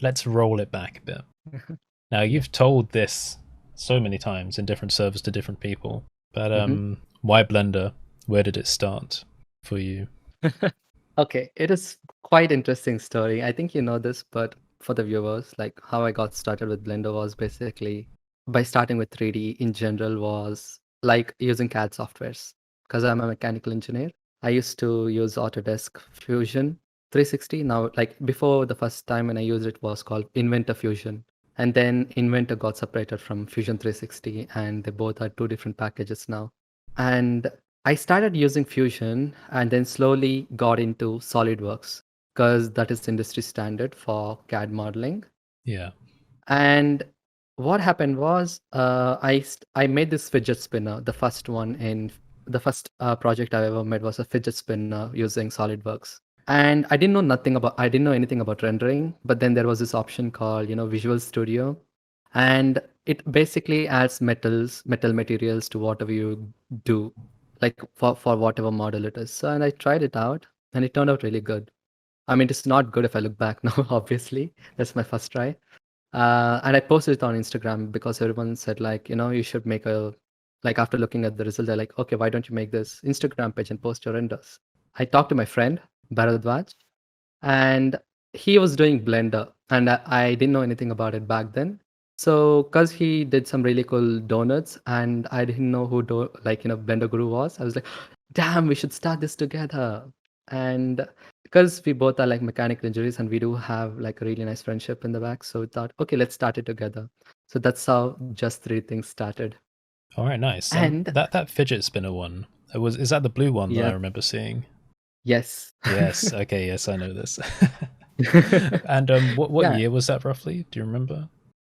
let's roll it back a bit. Now, you've told this so many times in different servers to different people, but Mhm. why Blender? Where did it start for you? Okay, it is quite interesting story. I think you know this, but for the viewers, like how I got started with Blender was basically by starting with 3D in general was like using CAD softwares. Because I'm a mechanical engineer, I used to use Autodesk Fusion 360. Now, like before the first time when I used it was called Inventor Fusion. And then Inventor got separated from Fusion 360, and they both are two different packages now. And I started using Fusion and then slowly got into SolidWorks because that is industry standard for CAD modeling. Yeah. And what happened was I made this fidget spinner. The first one in the first project I ever made was a fidget spinner using SolidWorks. And I didn't know anything about rendering, but then there was this option called, Visual Studio. And it basically adds metal materials to whatever you do, like for whatever model it is. So, and I tried it out and it turned out really good. I mean, it's not good if I look back now, obviously. That's my first try. And I posted it on Instagram because everyone said like, you should make like after looking at the result, they're like, okay, why don't you make this Instagram page and post your renders? I talked to my friend, Bharadwaj, and he was doing Blender, and I didn't know anything about it back then. So, cause he did some really cool donuts, and I didn't know who Blender Guru was. I was like, damn, we should start this together. And because we both are like mechanical engineers, and we do have like a really nice friendship in the back, so we thought, okay, let's start it together. So that's how just three things started. All right, nice. And And that fidget spinner one, is that the blue one that I yeah, remember seeing? yes, Yes. Okay. Yes, I know this. And what yeah. year was that roughly? Do you remember?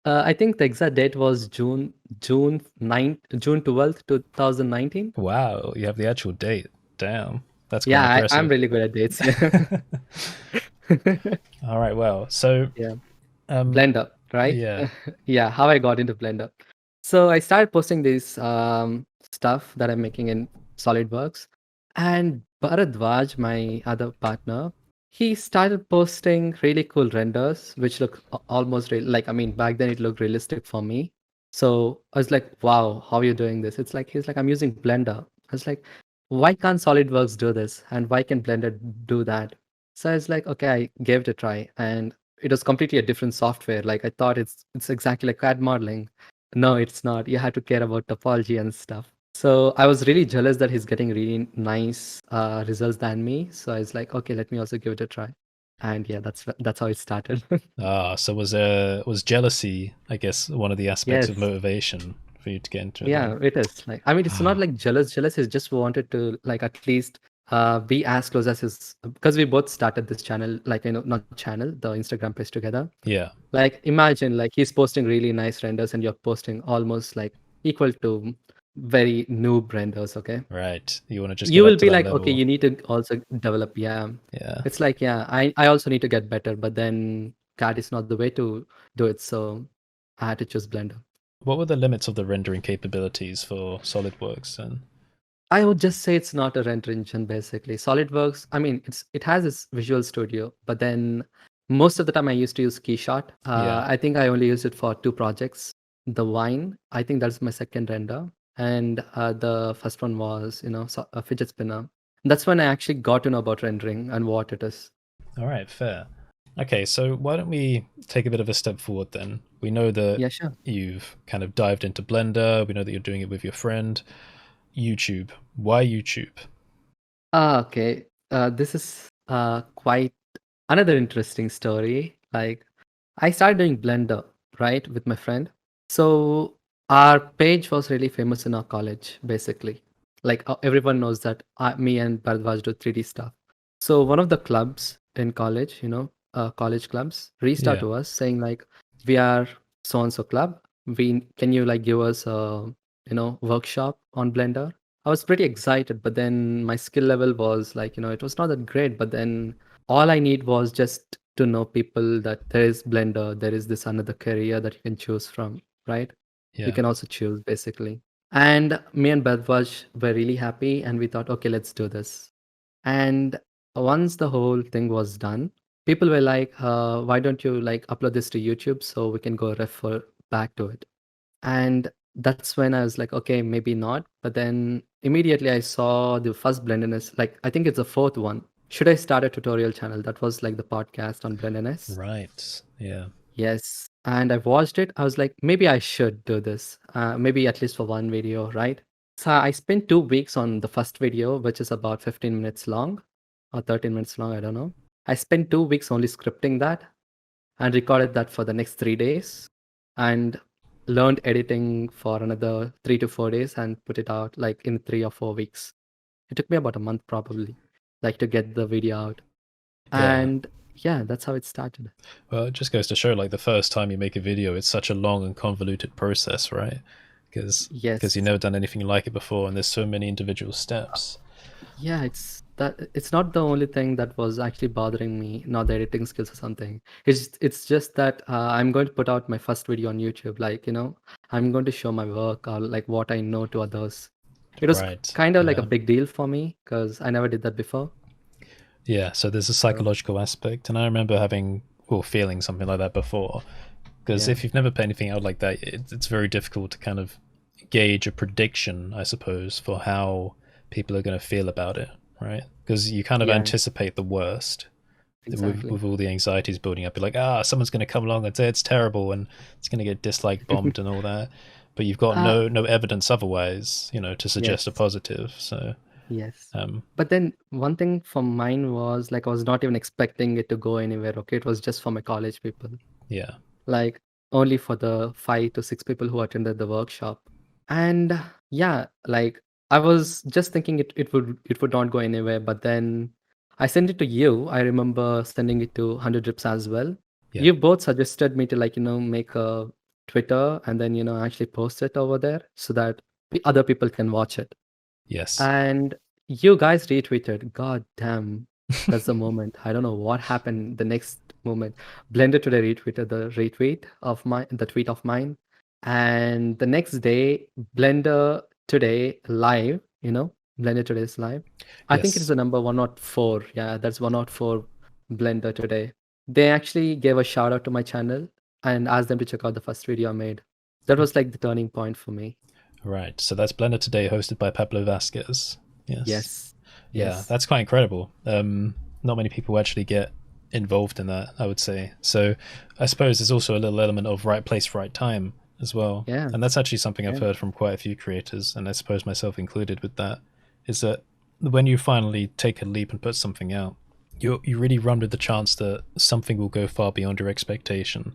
I think the exact date was June 12th, 2019. Wow, you have the actual date. Damn, that's quite Yeah, I'm impressive. really good at dates. Yeah. All right. Well, so Yeah. um, Blender, right? yeah, Yeah, how I got into Blender. So I started posting this stuff that I'm making in SolidWorks, and Bharadwaj, my other partner, he started posting really cool renders, which look almost real. Like, I mean, back then it looked realistic for me. So I was like, "Wow, how are you doing this?" He's like, "I'm using Blender." I was like, "Why can't SolidWorks do this, and why can Blender do that?" So I was like, "Okay," I gave it a try, and it was completely a different software. Like I thought it's exactly like CAD modeling. No, it's not. You have to care about topology and stuff. So I was really jealous that he's getting really nice results than me. So I was like, okay, let me also give it a try. And yeah, that's how it started. so was jealousy, I guess, one of the aspects of Yes. motivation for you to get into it then? Yeah, it is. Like, I mean, it's not like jealous. Jealous is just wanted to like at least be as close as his because we both started this channel, like not channel, the Instagram page together. Yeah, Like imagine like he's posting really nice renders and you're posting almost like equal to very noob renders, okay? right. You want to just get You up will to be that like, okay, level. you need to also develop. Yeah. Yeah. It's like, yeah, I also need to get better, but then CAD is not the way to do it. So I had to choose Blender. What were the limits of the rendering capabilities for SolidWorks then? I would just say it's not a render engine basically. SolidWorks, I mean, it has its Visual Studio, but then most of the time I used to use Keyshot. Yeah. I think I only used it for two projects. The Wine, I think that's my second render, and the first one was a fidget spinner. That's when I actually got to know about rendering and what it is. All right, fair. Okay, so why don't we take a bit of a step forward then? We know that Yeah, sure. you've kind of dived into Blender. We know that you're doing it with your friend. YouTube. Why YouTube? Okay. This is quite another interesting story. Like, I started doing Blender, right, with my friend. So our page was really famous in our college, basically. Like everyone knows that me and Bharadwaj do 3D stuff. So one of the clubs in college, college clubs, reached out Yeah. to us saying like, we are so and so club. We can you like give us a workshop on Blender? I was pretty excited, but then my skill level was like, it was not that great. But then all I need was just to know people that there is Blender, there is this another career that you can choose from, right? You Yeah. can also choose basically. And me and Bhardwaj were really happy, and we thought, okay, let's do this. And once the whole thing was done, people were like, why don't you like upload this to YouTube so we can go refer back to it? And that's when I was like, okay, maybe not. But then immediately I saw the first blenderness, like I think it's the fourth one. Should I start a tutorial channel? That was like the podcast on blenderness. Right. Yeah. Yes. And I watched it. I was like, maybe I should do this. Maybe at least for one video, right? So I spent 2 weeks on the first video, which is about 15 minutes long or 13 minutes long. I don't know. I spent 2 weeks only scripting that and recorded that for the next 3 days and learned editing for another 3 to 4 days and put it out like in 3 or 4 weeks. It took me about a month probably, like to get the video out. Yeah. And yeah, that's how it started. Well, it just goes to show, like, the first time you make a video, it's such a long and convoluted process, right? Because you've Yes. never done anything like it before, and there's so many individual steps. Yeah, it's not the only thing that was actually bothering me, not the editing skills or something. It's just that I'm going to put out my first video on YouTube. Like, I'm going to show my work or like what I know to others. It was Right. kind of like a Yeah. big deal for me because I never did that before. Yeah. So there's a So psychological aspect, and I remember having or feeling something like that before. Because yeah, if you've never put anything out like that, it's very difficult to kind of gauge a prediction, I suppose, for how people are going to feel about it, right? Because you kind of yeah, anticipate the worst exactly. with all the anxieties building up. You're like, someone's going to come along and say it's terrible and it's going to get dislike bombed and all that. But you've got uh, no evidence otherwise, to suggest a yes, positive. So, yes. um, But then one thing from mine was like I was not even expecting it to go anywhere. Okay, it was just for my college people. yeah, Like only for the 5 to 6 people who attended the workshop. And yeah, like I was just thinking it would not go anywhere, but then I sent it to you. I remember sending it to 100 Drips as well. yeah, You both suggested me to like, make a Twitter and then, actually post it over there so that other people can watch it. yes, And you guys retweeted. God damn, that's the moment. I don't know what happened the next moment. Blender today retweeted the tweet of mine. And the next day, Blender today live, Blender today is live. I think it is yes, the number 104. Yeah, that's 104 Blender today. They actually gave a shout out to my channel and asked them to check out the first video I made. That was like the turning point for me. right. So that's Blender Today, hosted by Pablo Vasquez. Yes, Yes. yeah, Yes. that's quite incredible. Not many people actually get involved in that, I would say. So I suppose there's also a little element of right place, right time as well. Yeah. And that's actually something I've Yeah. heard from quite a few creators, and I suppose myself included with that, is that when you finally take a leap and put something out, you really run with the chance that something will go far beyond your expectation.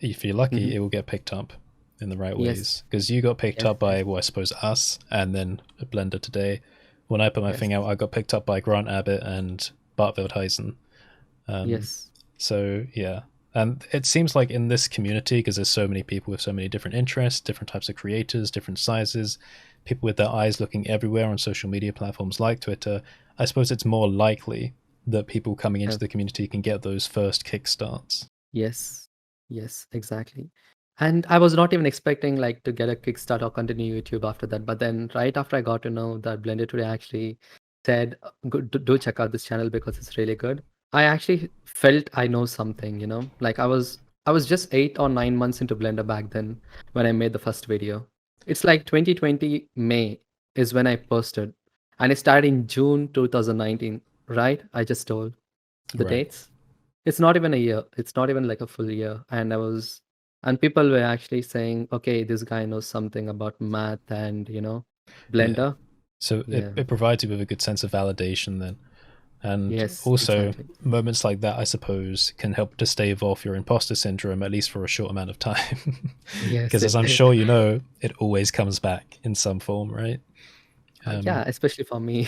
If you're lucky, Mhm. it will get picked up in the right Yes. ways. Because you got picked Yes. up by, Yes. well, I suppose us, and then a Blender Today. When I put my Yes. thing out, I got picked up by Grant Abbott and Bart Veldhuizen. Um, Yes. so yeah, and it seems like in this community, because there's so many people with so many different interests, different types of creators, different sizes, people with their eyes looking everywhere on social media platforms like Twitter, I suppose it's more likely that people coming into Yeah. the community can get those first kickstarts. Yes. Yes. Exactly. And I was not even expecting like to get a kickstart or continue YouTube after that. But then right after I got to know that Blender Today actually said, do check out this channel because it's really good. I actually felt I know something, like I was just 8 or 9 months into Blender back then when I made the first video. It's like 2020 May is when I posted, and it started in June 2019, right? I just told the Right. dates. It's not even a year. It's not even like a full year. And people were actually saying, okay, this guy knows something about math and, Yeah. Blender. So Yeah. it provides you with a good sense of validation then. And Yes, also, exactly. moments like that, I suppose, can help to stave off your imposter syndrome, at least for a short amount of time. Yes, Because as I'm sure you know, it always comes back in some form, right? yeah, Um, especially for me.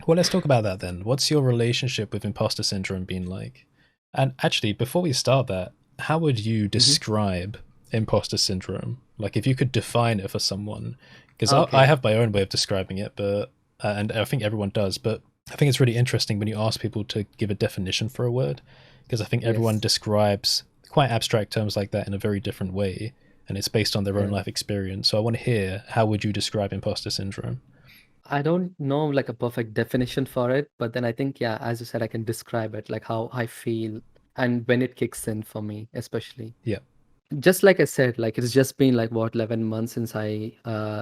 well, let's talk about that then. What's your relationship with imposter syndrome been like? And actually, before we start that, how would you Mhm. describe imposter syndrome? Like, if you could define it for someone, because I Okay. have my own way of describing it, but and I think everyone does, but I think it's really interesting when you ask people to give a definition for a word, because I think everyone Yes. describes quite abstract terms like that in a very different way, and it's based on their own Yeah. life experience. So I want to hear, how would you describe imposter syndrome? I don't know like a perfect definition for it, but then I think, yeah, as you said, I can describe it like how I feel and when it kicks in for me, especially. Yeah, Just like I said, like it's just been like what 11 months since I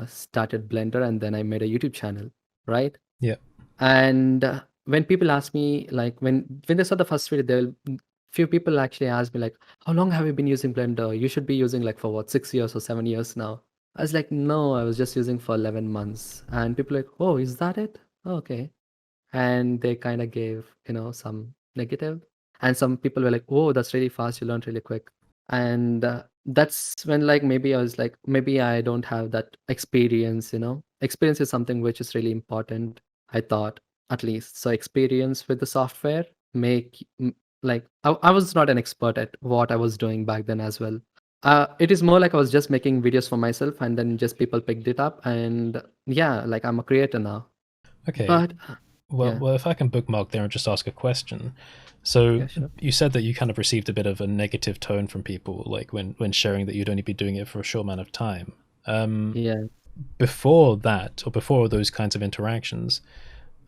started Blender and then I made a YouTube channel, right? yeah, And when people ask me, like when they saw the first video, they'll few people actually ask me like, "How long have you been using Blender? You should be using like for what 6 years or 7 years now." I was like, "No, I was just using for 11 months." And people like, "Oh, is that it? Oh, okay." And they kind of gave some negative, and some people were like, "Oh, that's really fast. You learned really quick." And that's when like maybe I was like, maybe I don't have that experience. Experience is something which is really important, I thought, at least. So experience with the software like I was not an expert at what I was doing back then as well. It is more like I was just making videos for myself and then just people picked it up, and yeah, like I'm a creator now. okay. But Well, yeah, well, if I can bookmark there and just ask a question. So yeah, sure. you said that you kind of received a bit of a negative tone from people, like when sharing that you'd only be doing it for a short amount of time. Um, Yeah. Before that, or before those kinds of interactions,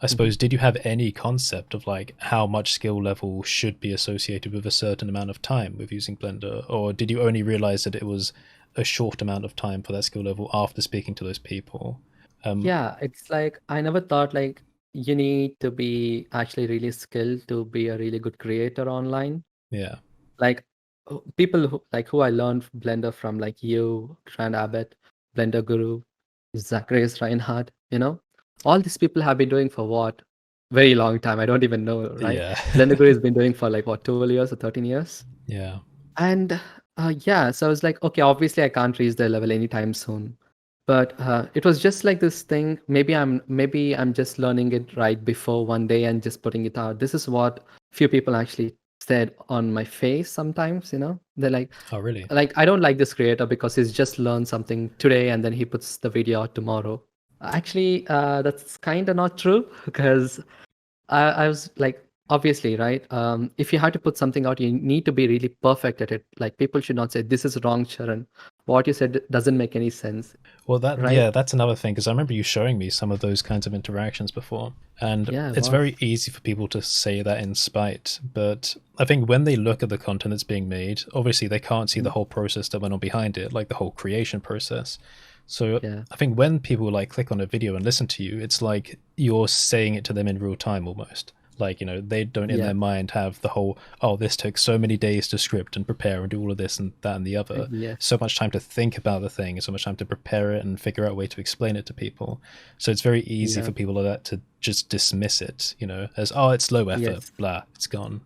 I Mhm. suppose, did you have any concept of like how much skill level should be associated with a certain amount of time with using Blender, or did you only realize that it was a short amount of time for that skill level after speaking to those people? Yeah, it's like I never thought like you need to be actually really skilled to be a really good creator online. Yeah. Like people who I learned Blender from, like you, Grant Abbott, Blender Guru, Zacharias Reinhardt. All these people have been doing for what? Very long time. I don't even know, right? Yeah. Blender Guru has been doing for like what, 12 years or 13 years? Yeah. And yeah, so I was like, okay, obviously I can't reach their level anytime soon. But it was just like this thing. Maybe I'm just learning it right before one day and just putting it out. This is what few people actually said on my face sometimes. They're Oh, really? like I don't like this creator because he's just learned something today and then he puts the video out tomorrow. Actually, that's kind of not true because I was like, obviously, right? If you have to put something out, you need to be really perfect at it. Like people should not say, "This is wrong, Charan. What you said doesn't make any sense," Well, right? that's another thing because I remember you showing me some of those kinds of interactions before, and Yeah, it it's was. very easy for people to say that in spite. But I think when they look at the content that's being made, obviously they can't see the Mhm. whole process that went on behind it, like the whole creation process. So Yeah. I think when people like click on a video and listen to you, it's like you're saying it to them in real time almost. Like, they don't in Yeah. their mind have the whole, oh, this took so many days to script and prepare and do all of this and that and the other. Yes. So much time to think about the thing, so much time to prepare it and figure out a way to explain it to people. So it's very easy Yeah. for people like that to just dismiss it, as, oh, it's low effort, Yes. blah, it's gone.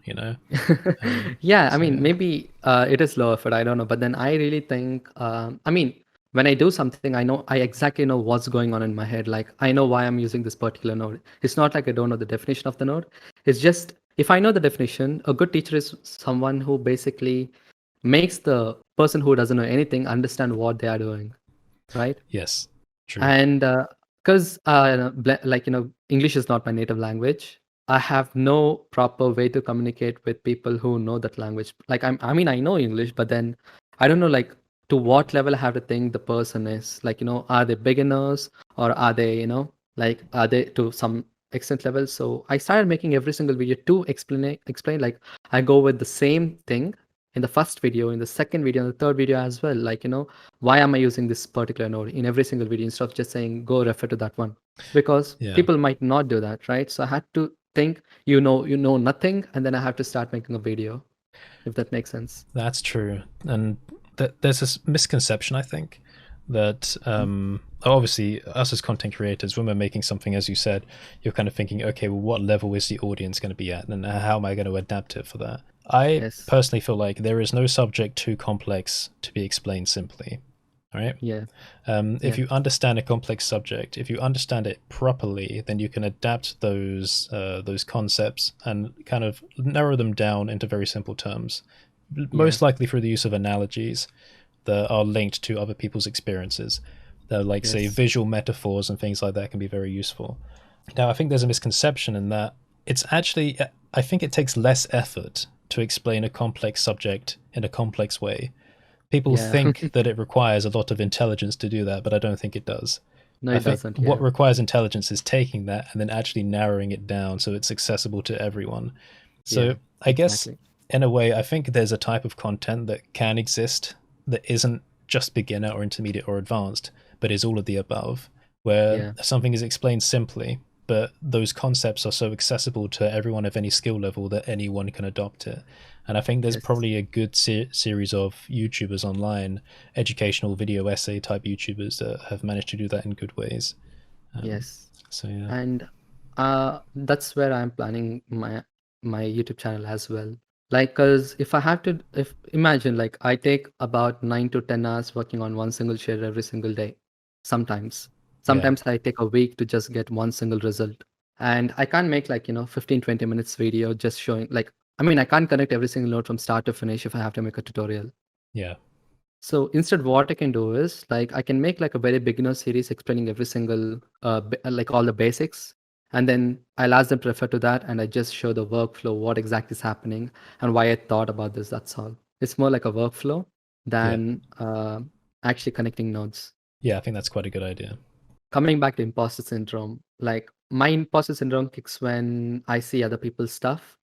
Yeah, I So mean, yeah. maybe it is low effort. I don't know, but then I really think, I mean, when I do something, I exactly know what's going on in my head. Like I know why I'm using this particular node. It's not like I don't know the definition of the node. It's just if I know the definition, a good teacher is someone who basically makes the person who doesn't know anything understand what they are doing, right? Yes, true. And because English is not my native language, I have no proper way to communicate with people who know that language. Like I mean I know English, but then I don't know like to what level I have to think the person is. Like are they beginners or are they like are they to some extent level? So I started making every single video to explain. Like I go with the same thing in the first video, in the second video, and the third video as well. Like why am I using this particular node in every single video instead of just saying go refer to that one? Because Yeah, people might not do that, right? So I had to think you know nothing, and then I have to start making a video, if that makes sense. that's true. And there's this misconception, I think, that Mhm. obviously us as content creators, when we're making something, as you said, you're kind of thinking, okay, well, what level is the audience going to be at, and how am I going to adapt it for that? I Yes. personally feel like there is no subject too complex to be explained simply. All right. Yeah. If Yeah. you understand a complex subject, if you understand it properly, then you can adapt those concepts and kind of narrow them down into very simple terms. Yeah. Most likely through the use of analogies that are linked to other people's experiences. Like, say, Yes. visual metaphors and things like that can be very useful. Now, I think there's a misconception in that it's actually, I think it takes less effort to explain a complex subject in a complex way. People Yeah. think that it requires a lot of intelligence to do that, but I don't think it does. No, I it think doesn't. what Yeah. requires intelligence is taking that and then actually narrowing it down so it's accessible to everyone. So Yeah. I guess Exactly. in a way, I think there's a type of content that can exist that isn't just beginner or intermediate or advanced, but is all of the above, where Yeah. something is explained simply, but those concepts are so accessible to everyone of any skill level that anyone can adopt it. And I think there's Yes. probably a good series of YouTubers online, educational video essay type YouTubers that have managed to do that in good ways. Um, Yes. so yeah, And that's where I'm planning my YouTube channel as well. Like, cause if I have to, if imagine like I take about 9 to 10 hours working on one single share every single day. Sometimes, yeah, sometimes I take a week to just get one single result, and I can't make like 15-20 minutes video just showing like. I mean, I can't connect every single node from start to finish if I have to make a tutorial. yeah, So instead, what I can do is like I can make like a very beginner series explaining every single like all the basics, and then I'll ask them to refer to that, and I just show the workflow, what exactly is happening, and why I thought about this. That's all. It's more like a workflow yeah, than actually connecting nodes. yeah. I think that's quite a good idea. Coming back to imposter syndrome, like my imposter syndrome kicks when I see other people's stuff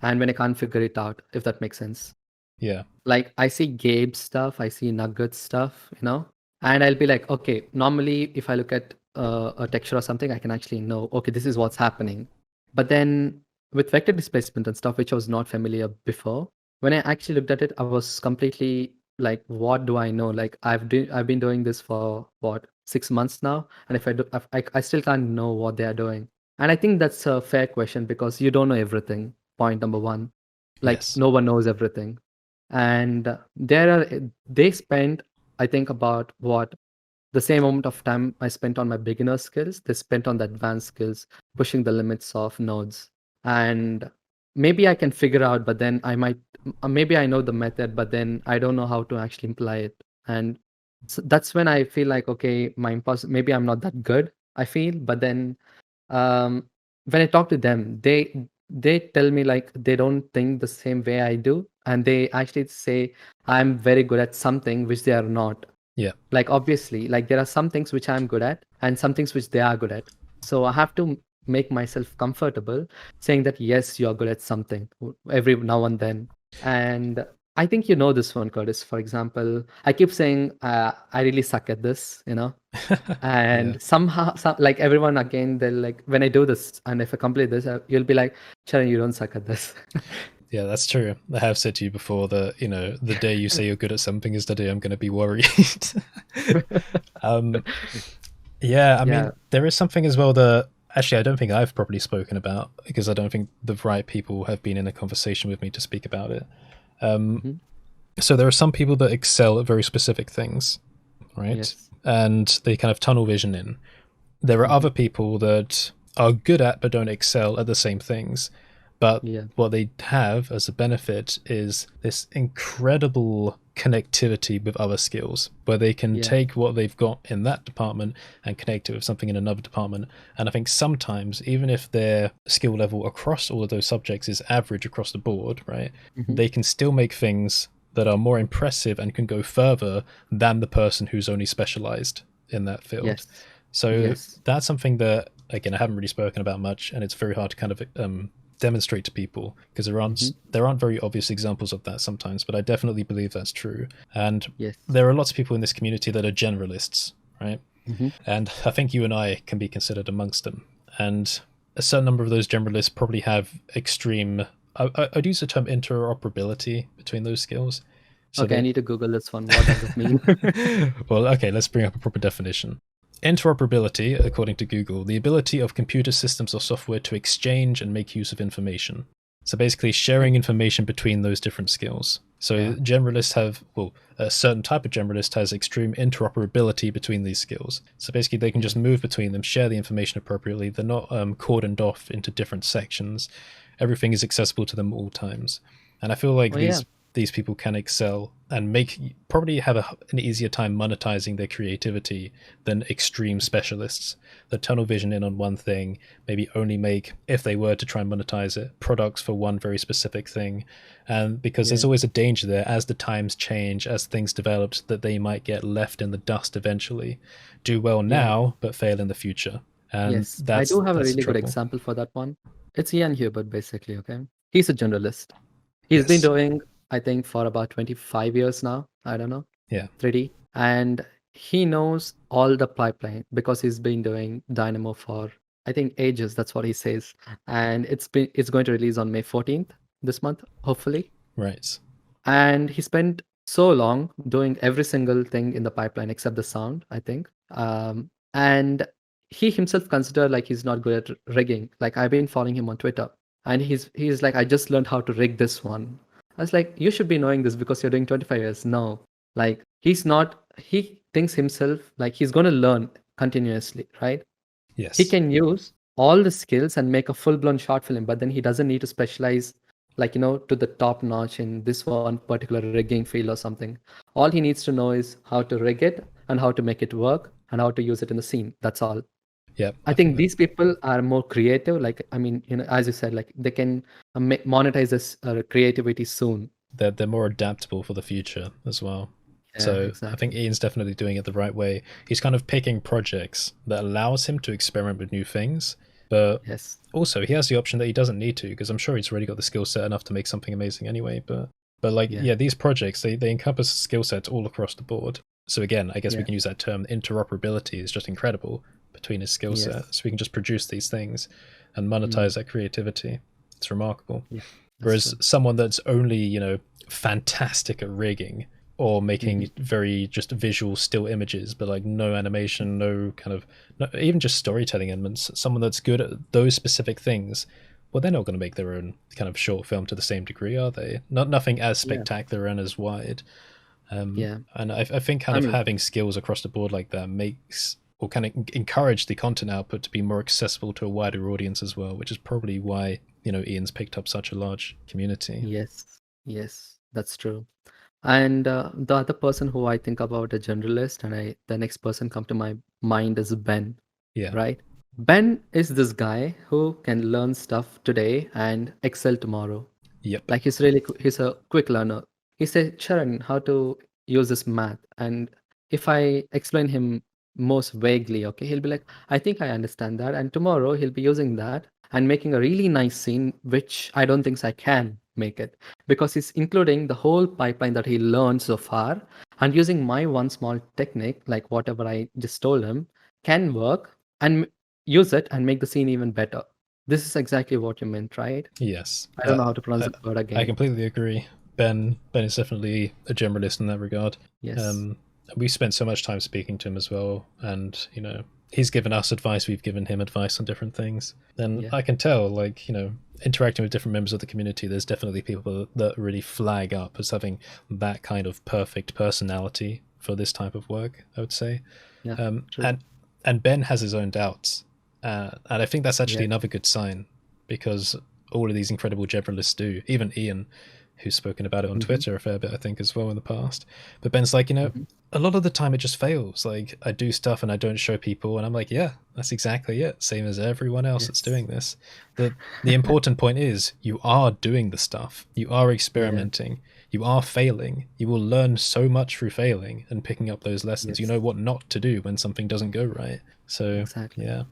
and when I can't figure it out, if that makes sense. Yeah, Like I see Gabe stuff, I see Nugget stuff, and I'll be like, okay, normally if I look at a texture or something, I can actually know, okay, this is what's happening. But then with vector displacement and stuff, which I was not familiar before, when I actually looked at it, I was completely like, what do I know? Like I've been doing this for what 6 months now, and if I do, I still can't know what they are doing. And I think that's a fair question because you don't know everything. Point number one, like yes, no one knows everything, and they spent, I think, about what the same amount of time I spent on my beginner skills, they spent on the advanced skills, pushing the limits of nodes. And maybe I can figure out, but then maybe I know the method, but then I don't know how to actually imply it. And so that's when I feel like, okay, maybe I'm not that good, I feel, but then um, when I talk to them, they tell me like they don't think the same way I do, and they actually say I'm very good at something which they are not. yeah, Like obviously, like there are some things which I'm good at, and some things which they are good at. So I have to make myself comfortable saying that yes, you are good at something every now and then. And I think you know this one, Curtis. For example, I keep saying I really suck at this. yeah, And somehow, like everyone again, they're like, when I do this and if I complete this, you'll be like, Charan, you don't suck at this. yeah. That's true. I have said to you before that the day you say you're good at something is the day I'm going to be worried. um, yeah, I Yeah. mean, there is something as well that actually I don't think I've properly spoken about because I don't think the right people have been in a conversation with me to speak about it. Um, Mhm. so there are some people that excel at very specific things, right? Yes. And they kind of tunnel vision in. There are Hmm. other people that are good at but don't excel at the same things. But Yeah. what they have as a benefit is this incredible connectivity with other skills where they can Yeah. take what they've got in that department and connect it with something in another department. And I think sometimes, even if their skill level across all of those subjects is average across the board, right, Hmm. they can still make things that are more impressive and can go further than the person who's only specialized in that field. Yes. So Yes. that's something that, again, I haven't really spoken about much, and it's very hard to kind of demonstrate to people because Hmm. there aren't very obvious examples of that sometimes. But I definitely believe that's true, and Yes. there are lots of people in this community that are generalists, right? Hmm. And I think you and I can be considered amongst them. And a certain number of those generalists probably have extreme. I'd use the term interoperability between those skills. So Okay, I they need to Google this one. What does it mean? well, okay, let's bring up a proper definition. Interoperability, according to Google, the ability of computer systems or software to exchange and make use of information. So basically, sharing information between those different skills. So Yeah. generalists have, well, a certain type of generalist has extreme interoperability between these skills. So basically, they can just Yeah. move between them, share the information appropriately. They're not cordoned off into different sections. Everything is accessible to them at all times. And I feel like Oh yeah. these people can excel and probably have an easier time monetizing their creativity than extreme specialists that tunnel vision in on one thing, maybe only make, if they were to try and monetize it, products for one very specific thing. And because there's Yeah. always a danger there, as the times change, as things develop, that they might get left in the dust eventually, do well Yeah. now but fail in the future. And Yes. I that's do have a the really good trouble. example for that one. It's Ian Hubert, basically, okay? He's a generalist. He's been Yes. doing, I think, for about 25 years now. I don't know, Yeah. 3D. And he knows all the pipeline because he's been doing Dynamo for, I think, ages. That's what he says. And it's going to release on May 14th this month, hopefully. Right. And he spent so long doing every single thing in the pipeline except the sound, I think. And he himself considered like he's not good at rigging. Like I've been following him on Twitter, and he's like, I just learned how to rig this one. I was like, you should be knowing this because you're doing 25 years. No, like he's not. He thinks himself like he's going to learn continuously, right? He Yes. can use all the skills and make a full-blown short film, but then he doesn't need to specialize like to the top notch in this one particular rigging field or something. All he needs to know is how to rig it and how to make it work and how to use it in the scene. That's all. Yep. I I think think that these people are more creative. Like, I mean, as you said, like they can monetize this creativity soon. they're more adaptable for the future as well. Yeah, So I think exactly. Ian's definitely doing it the right way. He's kind of picking projects that allows him to experiment with new things, but Yes. also he has the option that he doesn't need to because I'm sure he's already got the skill set enough to make something amazing anyway. But like Yeah. yeah, these projects they encompass skill sets all across the board. So again, I guess we Yeah. can use that term interoperability is just incredible between his skill Yes. set. So we can just produce these things and Mm. monetize that creativity. It's remarkable. Yeah. That's Whereas true. someone that's only, fantastic at rigging or Hmm. making very just visual still images, but like no animation, no kind of, no, even just storytelling elements, someone that's good at those specific things, well, they're not going to make their own kind of short film to the same degree, are they? Nothing as Yeah. spectacular and as wide. Yeah. And I think kind I of mean, having skills across the board like that makes or kind of encourage the content output to be more accessible to a wider audience as well, which is probably why Ian's picked up such a large community. yes. Yes. That's true. And the other person who I think about a generalist, and the next person come to my mind is Ben, Yeah. right? Ben is this guy who can learn stuff today and excel tomorrow. Yep. Like he's a quick learner. He said, Charan, how to use this math. And if I explain him most vaguely, okay, he'll be like, I think I understand that. And tomorrow he'll be using that and making a really nice scene, which I don't think I can make it because he's including the whole pipeline that he learned so far and using my one small technique, like whatever I just told him, can work and use it and make the scene even better. This is exactly what you meant, right? Yes. I don't know how to pronounce I, the word I again. completely agree. Ben is definitely a generalist in that regard. Yes. Um, we spent so much time speaking to him as well, and he's given us advice. We've given him advice on different things, and Yeah. I can tell, like interacting with different members of the community, there's definitely people that really flag up as having that kind of perfect personality for this type of work. I would say, Yeah. um, True. and and Ben has his own doubts, and I think that's actually Yes. another good sign because all of these incredible generalists do. Even Ian, who's spoken about it on Hmm. Twitter a fair bit, I think, as well in the past. But Ben's like, Hmm. a lot of the time it just fails. Like I do stuff and I don't show people, and I'm like, yeah, that's exactly it. Same as everyone else that's Yes. doing this. The important point is you are doing the stuff. You are Yeah. experimenting. You are failing. You will learn so much through failing and picking up those lessons. You Yes. know what not to do when something doesn't go right. So Exactly. yeah,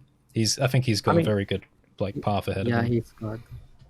I think he's I got a mean, very good like path ahead of yeah, him. he's got.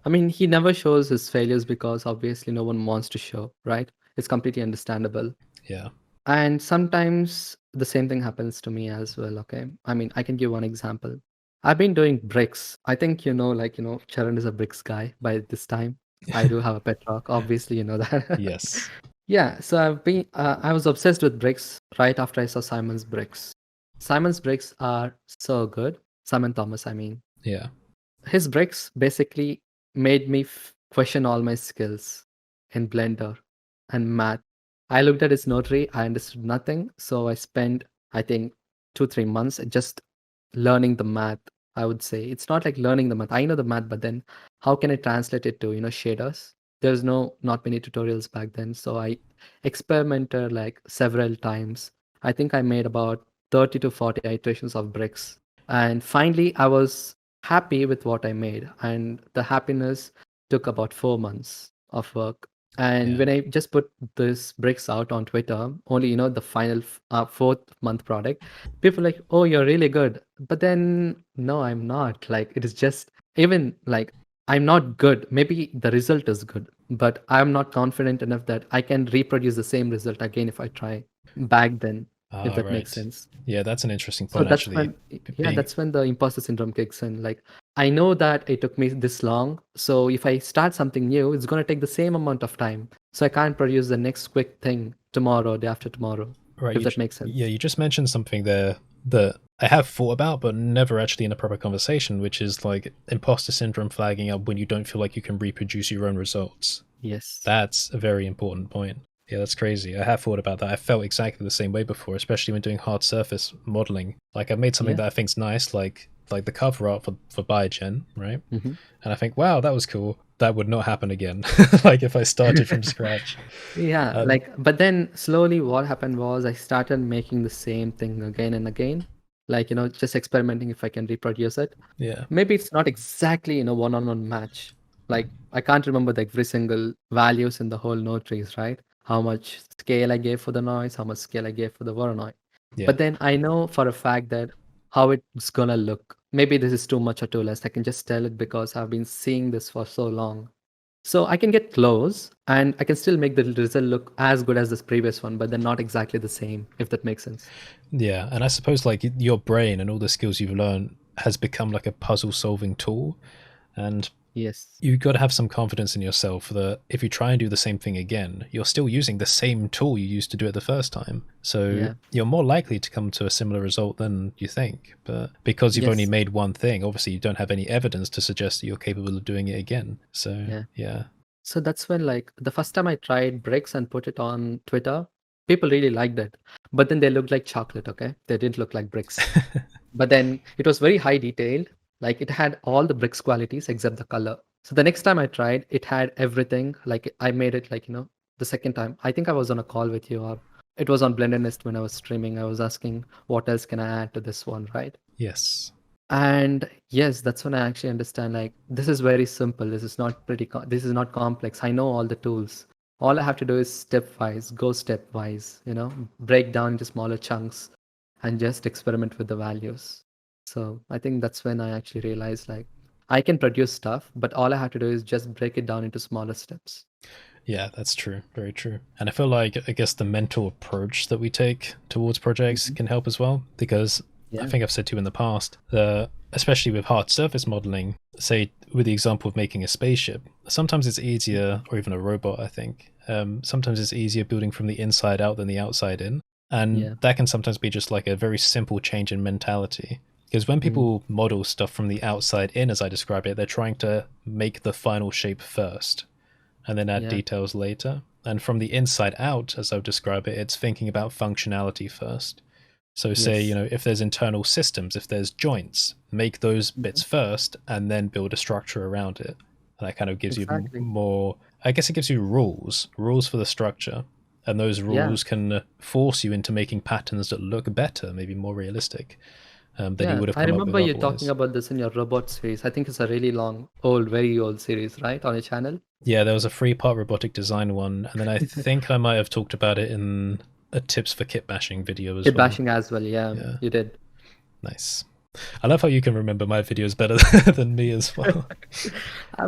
I mean, he never shows his failures because obviously no one wants to show, right? It's completely understandable. Yeah. And sometimes the same thing happens to me as well, okay? I mean, I can give one example. I've been doing bricks. I think like, Charan is a bricks guy by this time. I do have a pet rock, obviously, you know that. Yes. Yeah, so I was obsessed with bricks right after I saw Simon's bricks. Simon's bricks are so good. Simon Thomas, I mean. Yeah. His bricks basically made me question all my skills in Blender and math. I looked at his notary, I understood nothing. So I spent, I think, 2, 3 months just learning the math. I would say it's not like learning the math. I know the math, but then how can I translate it to, shaders? There's not many tutorials back then, so I experimented like several times. I think I made about 30 to 40 iterations of bricks, and finally I was happy with what I made, and the happiness took about 4 months of work. And Yeah. when I just put this bricks out on Twitter, only the final fourth month product, people like, oh, you're really good. But then no, I'm not. Like, it is just, even like, I'm not good. Maybe the result is good, but I'm not confident enough that I can reproduce the same result again if I try back then, if Ah, that makes right. sense. Yeah, that's an interesting So point that's actually. when, yeah, Being that's when the imposter syndrome kicks in. Like, I know that it took me this long. So if I start something new, it's going to take the same amount of time. So I can't produce the next quick thing tomorrow, day after tomorrow, right, if that makes yeah, sense. you just mentioned something there that I have thought about, but never actually in a proper conversation, which is like imposter syndrome flagging up when you don't feel like you can reproduce your own results. Yes. That's a very important point. Yeah, that's crazy. I have thought about that. I felt exactly the same way before, especially when doing hard surface modeling. Like I've made something Yeah. that I think's nice, like the cover art for Biogen, right? Hmm. And I think, wow, that was cool. That would not happen again. Like if I started from scratch. Yeah, Um, like, but then slowly what happened was I started making the same thing again and again, like, just experimenting if I can reproduce it. yeah, Maybe it's not exactly, one-on-one match. Like, I can't remember the every single values in the whole node trees, right? How much scale I gave for the noise, how much scale I gave for the Voronoi. yeah, But then I know for a fact that how it's gonna look. Maybe this is too much or too less. I can just tell it because I've been seeing this for so long. So I can get close and I can still make the result look as good as this previous one, but they're not exactly the same, if that makes sense. yeah. And I suppose like your brain and all the skills you've learned has become like a puzzle solving tool. And Yes. you've got to have some confidence in yourself that if you try and do the same thing again, you're still using the same tool you used to do it the first time. So Yeah. you're more likely to come to a similar result than you think. But because you've only Yes. made one thing, obviously you don't have any evidence to suggest that you're capable of doing it again. So Yeah. yeah. So that's when, like, the first time I tried bricks and put it on Twitter, people really liked it. But then they looked like chocolate, okay? They didn't look like bricks. But then it was very high detailed. Like, it had all the bricks qualities except the color. So the next time I tried, it had everything. Like, I made it like, the second time. I think I was on a call with you, or it was on Blended when I was streaming. I was asking what else can I add to this one, right? Yes. And yes, that's when I actually understand, like, this is very simple. This is not this is not complex. I know all the tools. All I have to do is stepwise, go stepwise, break down into smaller chunks and just experiment with the values. So I think that's when I actually realized, like, I can produce stuff, but all I have to do is just break it down into smaller steps. Yeah, that's true. Very true. And I feel like, I guess, the mental approach that we take towards projects Hmm. can help as well. Because I Yeah. think I've said to you in the past, especially with hard surface modeling, say with the example of making a spaceship, sometimes it's easier, or even a robot, I think. Sometimes it's easier building from the inside out than the outside in. And Yeah. that can sometimes be just like a very simple change in mentality. Because when Mm. people model stuff from the outside in, as I describe it, they're trying to make the final shape first and then add Yeah. details later. And from the inside out, as I would describe it, it's thinking about functionality first. So, say, Yes. if there's internal systems, if there's joints, make those Hmm. bits first and then build a structure around it. And that kind of gives you Exactly. more, I guess it gives you rules for the structure. And those Yeah. rules can force you into making patterns that look better, maybe more realistic than you Yeah, would have I come up with remember you talking otherwise. about this in your robot series. I think it's a really long, old, very old series, right? On your channel. Yeah, there was a 3-part robotic design one, and then I think I might have talked about it in a tips for kit bashing video as Kid well. bashing as well. Yeah, Yeah, you did. nice. I love how you can remember my videos better than me as well.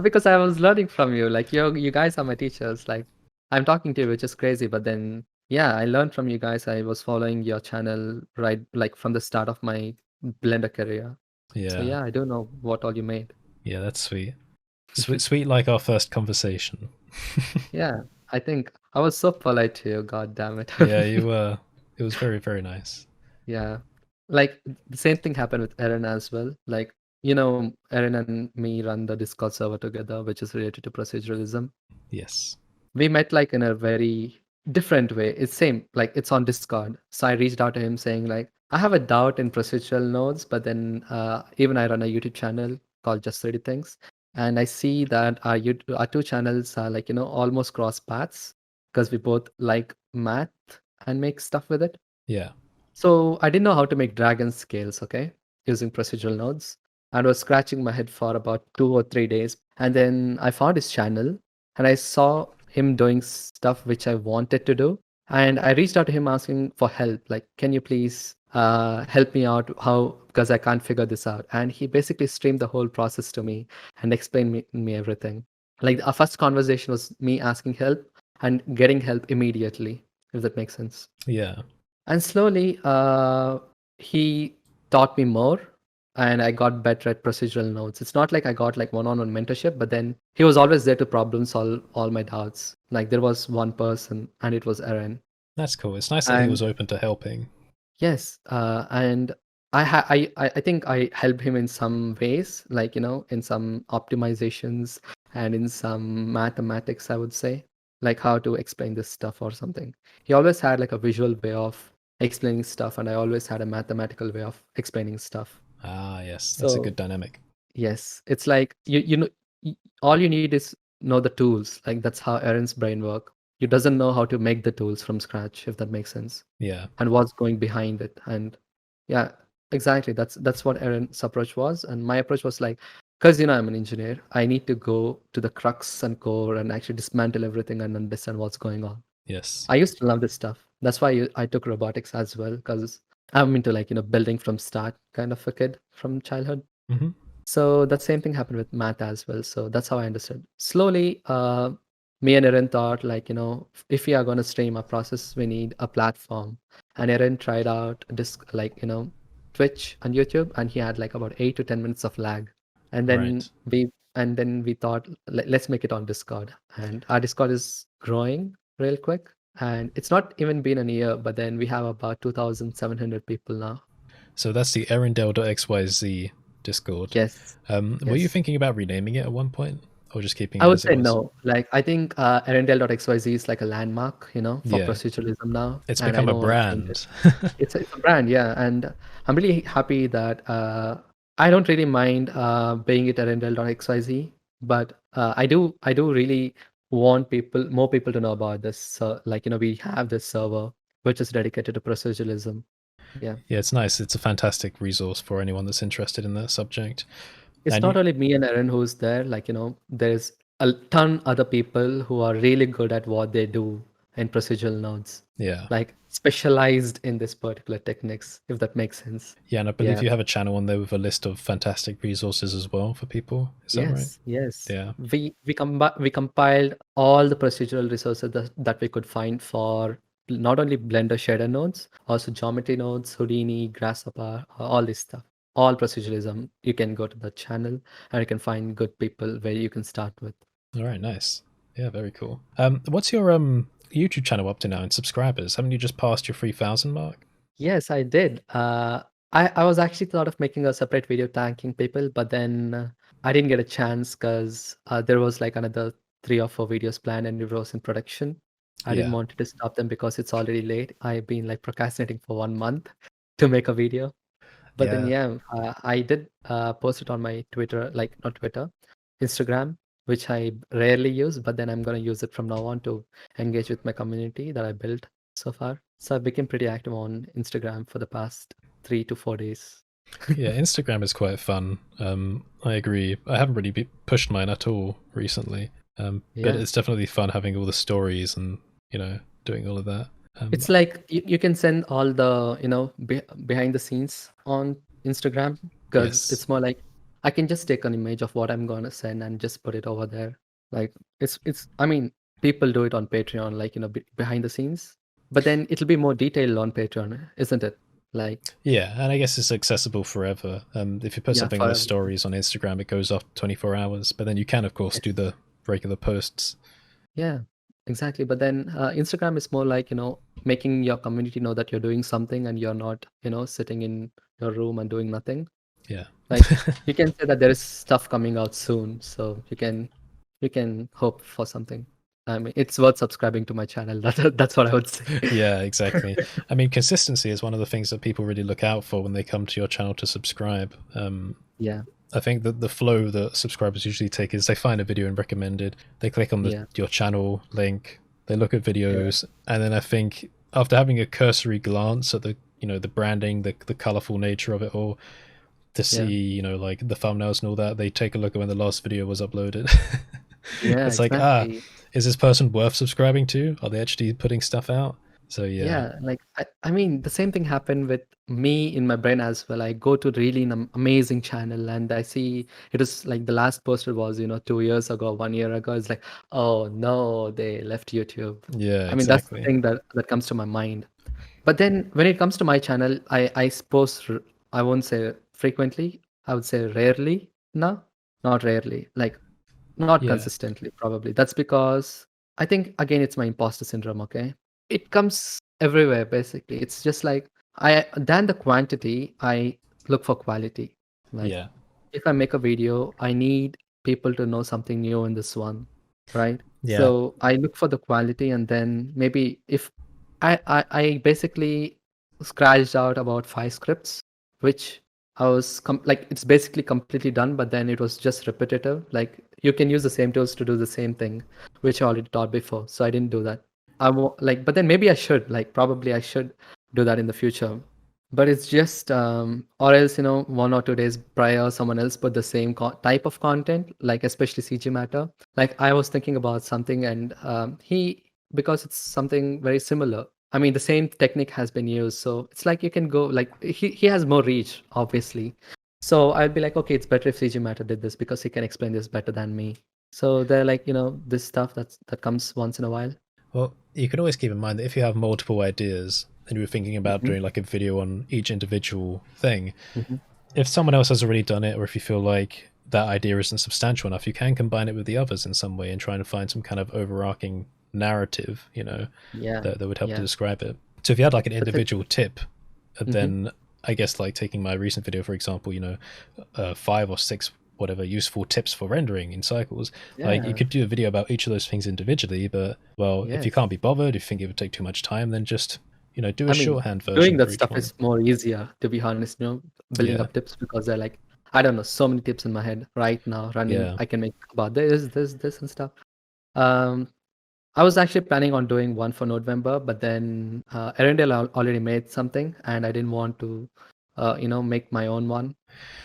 Because I was learning from you. Like, you guys are my teachers. Like, I'm talking to you, which is crazy. But then, yeah, I learned from you guys. I was following your channel right, like, from the start of my Blender career. So Yeah, yeah, I do know what all you made. yeah, that's sweet. Sweet, sweet like our first conversation. Yeah, I think I was so polite to you. God damn it. Yeah, you were. It was very, very nice. Yeah. Like, the same thing happened with Erin as well. Like, Erin and me run the Discord server together, which is related to proceduralism. Yes. We met like in a very different way. It's same, like, it's on Discord. So I reached out to him saying, like, I have a doubt in procedural nodes, but then even I run a YouTube channel called Just 30 Things. and I see that our two channels are like, almost cross paths because we both like math and make stuff with it. Yeah. So I didn't know how to make dragon scales, okay, using procedural nodes. And was scratching my head for about 2 or 3 days. And then I found his channel and I saw him doing stuff which I wanted to do. And I reached out to him asking for help. Like, can you please help me out? How? Because I can't figure this out. And he basically streamed the whole process to me and explained me everything. Like our first conversation was me asking help and getting help immediately, if that makes sense. Yeah. And slowly, he taught me more, and I got better at procedural nodes. It's not like I got like one-on-one mentorship, but then he was always there to problem solve all my doubts. Like there was one person, and it was Aaron. That's cool. It's nice that he was And open to helping. yes, and I think I helped him in some ways, like in some optimizations and in some mathematics, I would say, like how to explain this stuff or something. He always had like a visual way of explaining stuff, and I always had a mathematical way of explaining stuff. Ah, yes. That's a good So dynamic. yes, it's like all you need is know the tools. Like that's how Aaron's brain work. He doesn't know how to make the tools from scratch, if that makes sense, Yeah. and what's going behind it. And yeah, exactly. That's what Aaron's approach was, and my approach was like, because I'm an engineer, I need to go to the crux and core and actually dismantle everything and understand what's going on. Yes. I used to love this stuff. That's why I took robotics as well, because I'm into like building from start kind of a kid from childhood. Hmm. So that same thing happened with math as well. So that's how I understood. Slowly, me and Erin thought like, if we are going to stream a process, we need a platform. And Erin tried out this like, Twitch and YouTube, and he had like about 8 to 10 minutes of lag. And then Right. we thought, let's make it on Discord. And our Discord is growing real quick. And it's not even been a year, but then we have about 2,700 people now. So that's the erindale.xyz Discord. Yes. Were you Yes. thinking about renaming it at one point, or just keeping I it would as it say was? no. Like, I think Arendelle.xyz is like a landmark, for Yeah. proceduralism now, It's and I become a don't want to change it. brand. It's a brand, yeah, and I'm really happy that I don't really mind being it Arendelle.xyz, but I do really want more people to know about this. Like, we have this server which is dedicated to proceduralism. Yeah. Yeah, it's nice. It's a fantastic resource for anyone that's interested in that subject. It's And not you, only me and Aaron who's there, like, there's a ton other people who are really good at what they do in procedural nodes, yeah. like specialized in this particular techniques, if that makes sense. Yeah, and I believe Yeah. you have a channel on there with a list of fantastic resources as well for people. Is that right? Yes, yes. Yeah. We compiled all the procedural resources that we could find for not only Blender shader nodes, also geometry nodes, Houdini, Grasshopper, all this stuff. All proceduralism. You can go to the channel and you can find good people where you can start with. All right, nice. Yeah, very cool. What's your YouTube channel up to now in subscribers? Haven't you just passed your 3,000 mark? Yes, I did. I was actually thought of making a separate video thanking people, but then I didn't get a chance because there was like another 3 or 4 videos planned and it was in production. I didn't Yeah. want to stop them because it's already late. I've been like procrastinating for 1 month to make a video. But then Yeah. yeah, I did post it on my Twitter, like not Twitter, Instagram, which I rarely use, but then I'm gonna use it from now on to engage with my community that I built so far. So I became pretty active on Instagram for the past 3 to 4 days. Yeah, Instagram is quite fun. I agree. I haven't really pushed mine at all recently. But Yeah. it's definitely fun having all the stories and, doing all of that. It's like you can send all the, behind the scenes on Instagram because Yes. it's more like I can just take an image of what I'm gonna send and just put it over there. Like it's I mean, people do it on Patreon, like, behind the scenes, but then it'll be more detailed on Patreon, isn't it? Like, Yeah, and I guess it's accessible forever. If you put yeah, something in for the everyone. stories on Instagram, it goes up 24 hours. But then you can, of course, do Yes. the regular posts. Yeah, exactly. But then Instagram is more like, making your community know that you're doing something and you're not, sitting in your room and doing nothing. Yeah. Like you can say that there is stuff coming out soon, so you can hope for something. I mean, it's worth subscribing to my channel. That's what I would say. Yeah, exactly. I mean, consistency is one of the things that people really look out for when they come to your channel to subscribe. Yeah. I think that the flow that subscribers usually take is they find a video and recommend it. They click on Yeah, your channel link, they look at yeah, videos, and then I think after having a cursory glance at the the branding, the colorful nature of it all, to see yeah, like the thumbnails and all that, they take a look at when the last video was uploaded. yeah, It's like, exactly. is this person worth subscribing to? Are they actually putting stuff out? So yeah, Yeah, like I mean, the same thing happened with me in my brain as well. I go to really an amazing channel and I see it is like the last posted was, 2 years ago, 1 year ago. It's like, oh no, they left YouTube. yeah, I mean, that's the exactly. thing that comes to my mind. But then when it comes to my channel, I suppose I won't say frequently. I would say rarely. No, not rarely. Like not Yeah, consistently, probably. That's because I think again it's my imposter syndrome, okay? It comes everywhere basically. It's just like I than the quantity, I look for quality. Like yeah, if I make a video, I need people to know something new in this one, right? yeah, So I look for the quality and then maybe if I basically scratched out about 5 scripts, which I was like it's basically completely done, but then it was just repetitive. Like you can use the same tools to do the same thing, which I already taught before. So I didn't do that. Like, but then maybe I should. Like, probably I should do that in the future. But it's just, or else 1 or 2 days prior, someone else put the same type of content, like especially CG matter. Like I was thinking about something, and he because it's something very similar. I mean, the same technique has been used, so it's like you can go like he has more reach, obviously. So I'd be like, okay, it's better if CG Matter did this because he can explain this better than me. So they're like, this stuff that comes once in a while. well, you can always keep in mind that if you have multiple ideas and you were thinking about Hmm. doing like a video on each individual thing, Hmm. if someone else has already done it, or if you feel like that idea isn't substantial enough, you can combine it with the others in some way and try and find some kind of overarching narrative, Yeah, that would help to yeah. describe it. So if you had like an That's it. individual tip, Hmm. then I guess like taking my recent video, for example, 5 or 6 whatever useful tips for rendering in cycles, like you Yeah. could do a video about each of those things individually, but well, if you Yes. can't be bothered, if you think it would take too much time, then just do a I mean, shorthand doing version that for each stuff one. is more easier, to be honest, building Yeah, up tips because they're like, I don't know, so many tips in my head right now running. yeah. I can make about this, and stuff. Um, I was actually planning on doing one for November, but then Arendelle already made something, and I didn't want to, make my own one.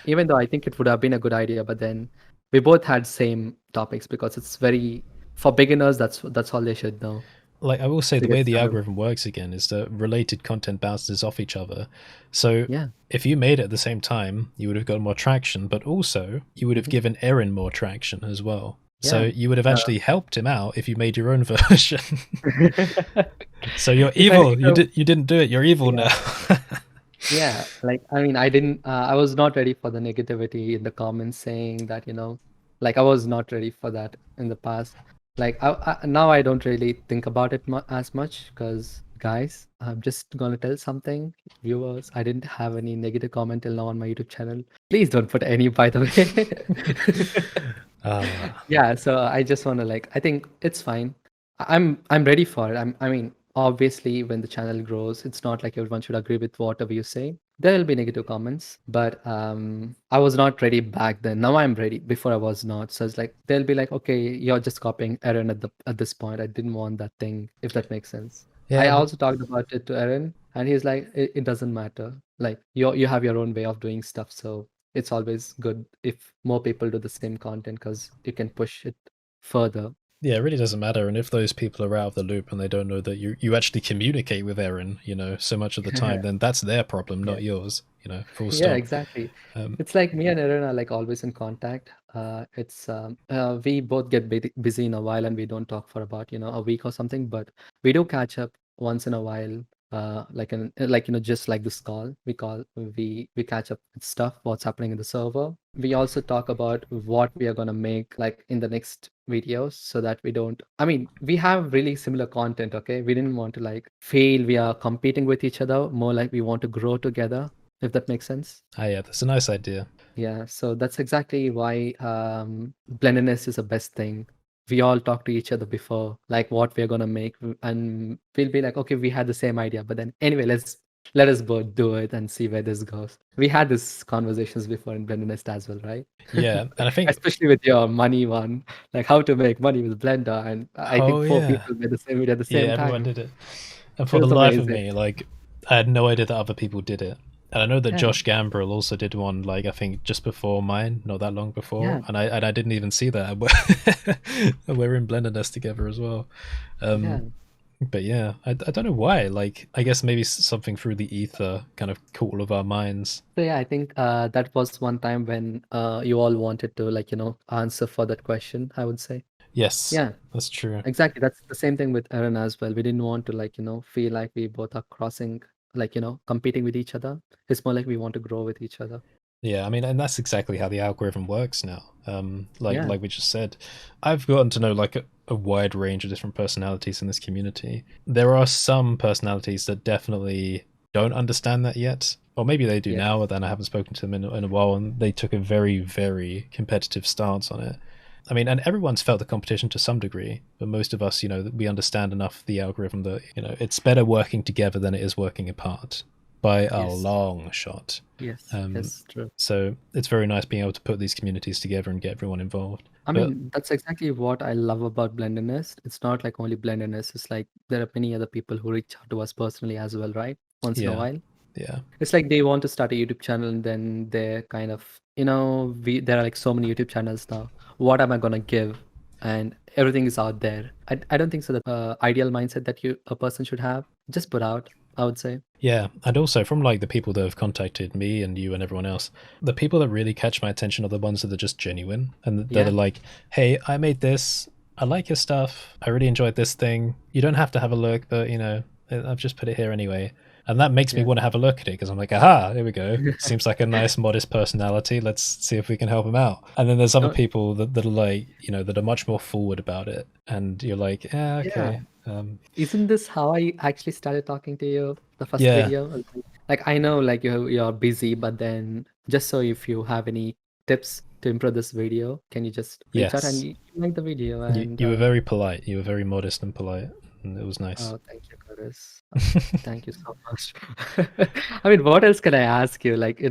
Even though I think it would have been a good idea, but then we both had same topics because it's very for beginners. That's all they should know Like I will say, to the get way the started. algorithm works again is that related content bounces off each other. So Yeah. if you made it at the same time, you would have got more traction, but also you would have Hmm. given Erin more traction as well. So Yeah. you would have Uh, actually helped him out if you made your own version. So you're if I, evil. if I You didn't do it. You're evil yeah. now. Yeah, like I mean, I didn't. I was not ready for the negativity in the comments saying that like I was not ready for that in the past. Like now, I don't really think about it as much because guys, I'm just gonna tell something, viewers. I didn't have any negative comment till now on my YouTube channel. Please don't put any, by the way. Ah, Yeah, so I just want to like I think it's fine. I'm ready for it. I mean, obviously when the channel grows, it's not like everyone should agree with whatever you say. There will be negative comments, but I was not ready back then. Now I'm ready. Before I was not. So it's like they'll be like, okay, you're just copying Aaron at this point. I didn't want that thing, if that makes sense. I yeah, but also talked about it to Aaron, and he's like, it doesn't matter. Like you have your own way of doing stuff, so it's always good if more people do the same content because you can push it further. yeah, it really doesn't matter. And if those people are out of the loop and they don't know that you actually communicate with Erin, so much of the time, then that's their problem, Yeah. not yours. Full Yeah, stop. exactly. Um, It's like me and Aaron are like always in contact. It's we both get busy in a while and we don't talk for about a week or something, but we do catch up once in a while. Like just like this call, we catch up with stuff, what's happening in the server. We also talk about what we are gonna make like in the next videos so that we don't. I mean, we have really similar content. Okay, we didn't want to like fail. We are competing with each other. More like we want to grow together, if that makes sense. yeah, that's a nice idea. Yeah, so that's exactly why blendedness is the best thing. We all talk to each other before, like what we're gonna make, and we'll be like, okay, we had the same idea, but then anyway, Let us both do it and see where this goes. We had these conversations before in Blendernest as well, right? Yeah, and I think, Especially with your money one, like how to make money with Blender, and I oh think four yeah, people made the same video at the yeah, same everyone time. did it. And It for the was life of amazing. me, like, I had no idea that other people did it. And I know that Yeah, Josh Gambrill also did one, like I think just before mine, not that long before, yeah, and I didn't even see that. We're in Blenderness together as well. yeah. But yeah, I don't know why. Like, I guess maybe something through the ether kind of caught all of our minds. So yeah, I think that was one time when you all wanted to like answer for that question, I would say. Yes, Yeah, that's true. exactly. That's the same thing with Aaron as well. We didn't want to like feel like we both are crossing, like competing with each other. It's more like we want to grow with each other. Yeah, I mean, and that's exactly how the algorithm works now. Yeah. Like we just said, I've gotten to know like a wide range of different personalities in this community. There are some personalities that definitely don't understand that yet, or maybe they do Yes. now, but then I haven't spoken to them in a while, and they took a very, very competitive stance on it. I mean, and everyone's felt the competition to some degree, but most of us, we understand enough the algorithm that it's better working together than it is working apart by a Yes. long shot. Yes. Um, Yes. True. so it's very nice being able to put these communities together and get everyone involved. I But mean, that's exactly what I love about Blenderness. It's not like only Blenderness. It's like there are many other people who reach out to us personally as well, right? Once in a yeah, while. yeah, It's like they want to start a YouTube channel and then they're kind of, we there are like so many YouTube channels now. What am I gonna give? And everything is out there. I don't think so that ideal mindset that a person should have. Just put out, I would say. yeah. And also from like the people that have contacted me and you and everyone else, the people that really catch my attention are the ones that are just genuine and that are Yeah, like, hey, I made this. I like your stuff. I really enjoyed this thing. You don't have to have a look, but I've just put it here anyway. And that makes me yeah. want to have a look at it because I'm like, aha, there we go. Seems like a nice, modest personality. Let's see if we can help him out. And then there's other No, people that are like, that are much more forward about it. And you're like, yeah, yeah. okay. Isn't this how I actually started talking to you? The first Yeah, video? Like I know like you're busy, but then just so if you have any tips to improve this video, can you just reach out and yes. you make the video You, and you were very polite. You were very modest and polite. And it was nice. oh, thank you, Chris. Thank you so much. I mean, what else can I ask you? Like,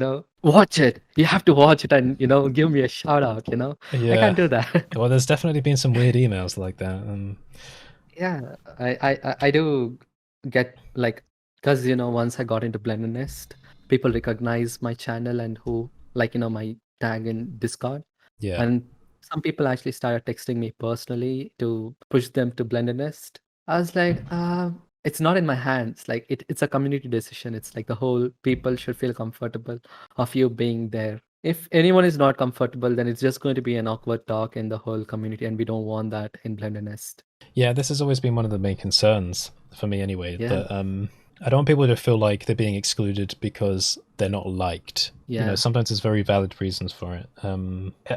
watch it. You have to watch it and, give me a shout out. I Yeah. can't do that. Well, there's definitely been some weird emails like that. Yeah, I do get like, because, once I got into Blendernest, people recognize my channel and who, like, my tag in Discord. Yeah. And some people actually started texting me personally to push them to Blendernest. I was like, it's not in my hands. Like it's a community decision. It's like the whole people should feel comfortable of you being there. If anyone is not comfortable, then it's just going to be an awkward talk in the whole community, and we don't want that in Blendernest. Yeah, this has always been one of the main concerns for me anyway, Yeah, that I don't want people to feel like they're being excluded because they're not liked. yeah, Sometimes there's very valid reasons for it.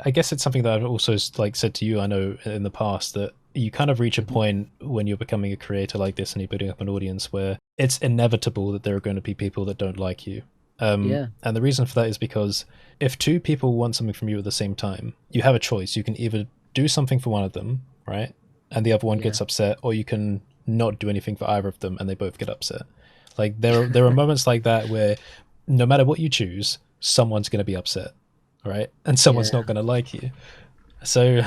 I guess it's something that I've also like said to you, I know in the past, that you kind of reach a mhm, point when you're becoming a creator like this and you're building up an audience where it's inevitable that there are going to be people that don't like you. yeah, And the reason for that is because if two people want something from you at the same time, you have a choice. You can either do something for one of them, right? And the other one yeah, gets upset, or you can not do anything for either of them and they both get upset. Like there are moments like that where no matter what you choose, someone's going to be upset, right? And someone's yeah. not going to like you. So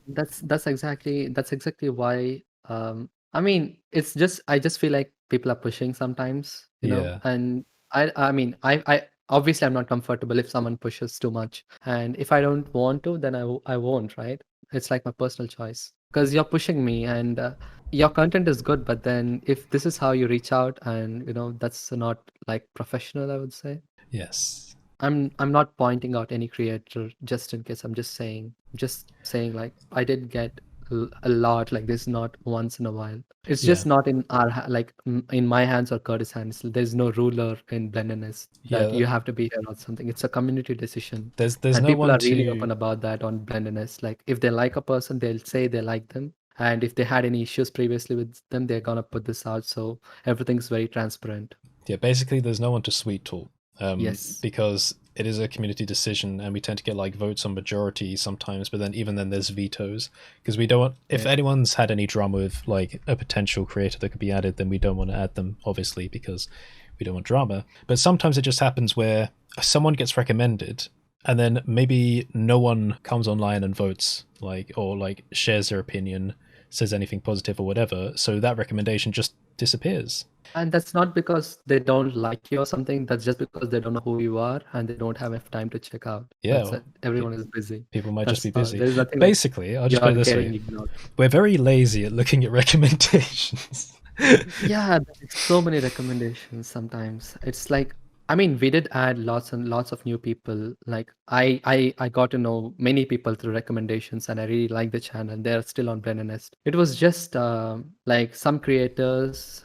That's exactly why. I mean, it's just I just feel like people are pushing sometimes, yeah, and I mean I obviously I'm not comfortable if someone pushes too much, and if I don't want to, then I won't, right? It's like my personal choice because you're pushing me, and your content is good, but then if this is how you reach out, and that's not like professional, I would say. yes, I'm not pointing out any creator just in case. I'm just saying like I did get a lot like this, not once in a while. It's yeah, just not in like in my hands or Curtis' hands. There's no ruler in Blenderness that yeah. you have to be here or something. It's a community decision, There's and no people one are really to open about that on Blenderness. Like if they like a person, they'll say they like them, and if they had any issues previously with them, they're gonna put this out. So everything's very transparent. yeah, basically there's no one to sweet talk, Yes. because it is a community decision and we tend to get like votes on majority sometimes, but then even then there's vetoes because we don't want, if Yeah. anyone's had any drama with like a potential creator that could be added, then we don't want to add them obviously because We don't want drama. But sometimes it just happens where someone gets recommended and then maybe no one comes online and votes, like, or like shares their opinion, says anything positive or whatever. So that recommendation just disappears. And that's not because they don't like you or something. That's just because they don't know who you are and they don't have enough time to check out. That's Yeah, it. Everyone is busy. people might just That's be busy. there's nothing like Basically, I'll just put you're it this getting way: ignored. we're very lazy at looking at recommendations. Yeah, there's so many recommendations sometimes. It's like, I mean, we did add lots and lots of new people. Like I got to know many people through recommendations, and I really like the channel. They're still on Blender Nest. It was just like some creators,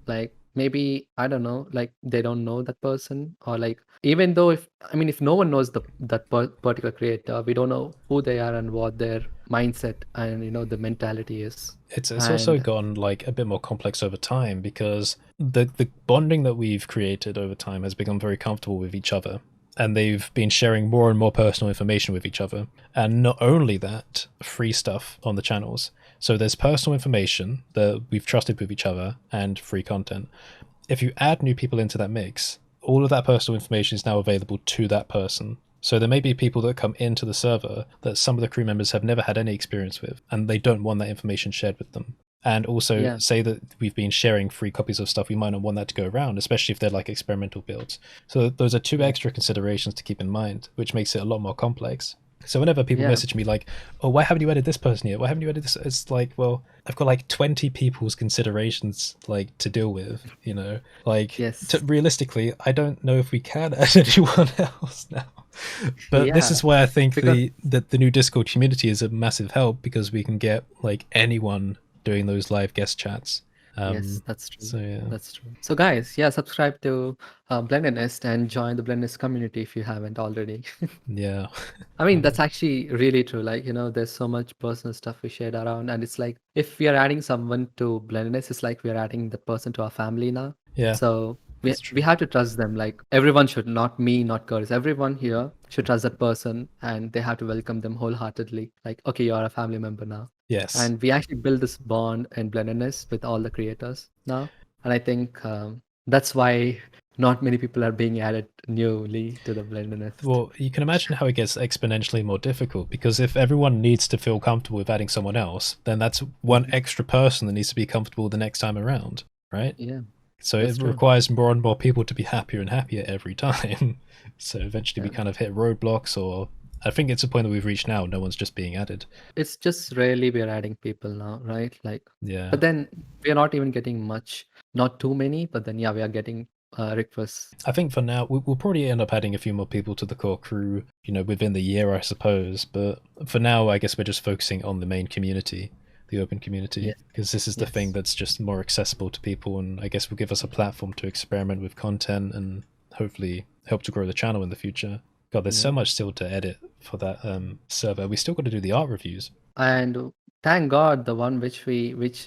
like maybe I don't know, like they don't know that person, or like even though if I mean if no one knows particular creator, we don't know who they are and what their mindset and the mentality is. It's also And gone like a bit more complex over time because the bonding that we've created over time has become very comfortable with each other, and they've been sharing more and more personal information with each other. And not only that, free stuff on the channels. So there's personal information that we've trusted with each other and free content. If you add new people into that mix, all of that personal information is now available to that person. So there may be people that come into the server that some of the crew members have never had any experience with, and they don't want that information shared with them. And also, yeah. say that we've been sharing free copies of stuff, we might not want that to go around, especially if they're like experimental builds. So those are two Yeah. extra considerations to keep in mind, which makes it a lot more complex. So whenever people Yeah. message me like, "Oh, why haven't you added this person yet? Why haven't you added this?" It's like, well, I've got like 20 people's considerations like to deal with. Like Yes. realistically, I don't know if we can add anyone else now. But this Yeah. is why I think Because the new Discord community is a massive help because we can get like anyone doing those live guest chats. yes, that's true. So yeah, That's true. So guys, yeah, subscribe to Blended Nest and join the Blended Nest community if you haven't already. yeah, I mean, that's actually really true. Like, there's so much personal stuff we shared around, and it's like if we are adding someone to Blendedness, it's like we are adding the person to our family now. yeah. So we That's we true. have to trust them. Like everyone should, not me, not Curtis. Everyone here should trust that person, and they have to welcome them wholeheartedly. Like, okay, you are a family member now, Yes. and we actually build this bond and blendedness with all the creators now. And I think that's why not many people are being added newly to the blendedness. Well, you can imagine how it gets exponentially more difficult because if everyone needs to feel comfortable with adding someone else, then that's one Mhm. extra person that needs to be comfortable the next time around, right? Yeah, So that's it true. requires more and more people to be happier and happier every time. So eventually we Yeah. kind of hit roadblocks, or I think it's a point that we've reached now. No one's just being added. It's just rarely we're adding people now, right? Like, Yeah. but then we're not even getting much, not too many, but then yeah, we are getting requests. I think for now, we'll probably end up adding a few more people to the core crew, within the year, I suppose. But for now, I guess we're just focusing on the main community, the open community, Yes, because this is the thing yes, that's just more accessible to people, and I guess will give us a platform to experiment with content and hopefully help to grow the channel in the future. God, there's so yeah. much still to edit for that server. We still got to do the art reviews. And thank God the one which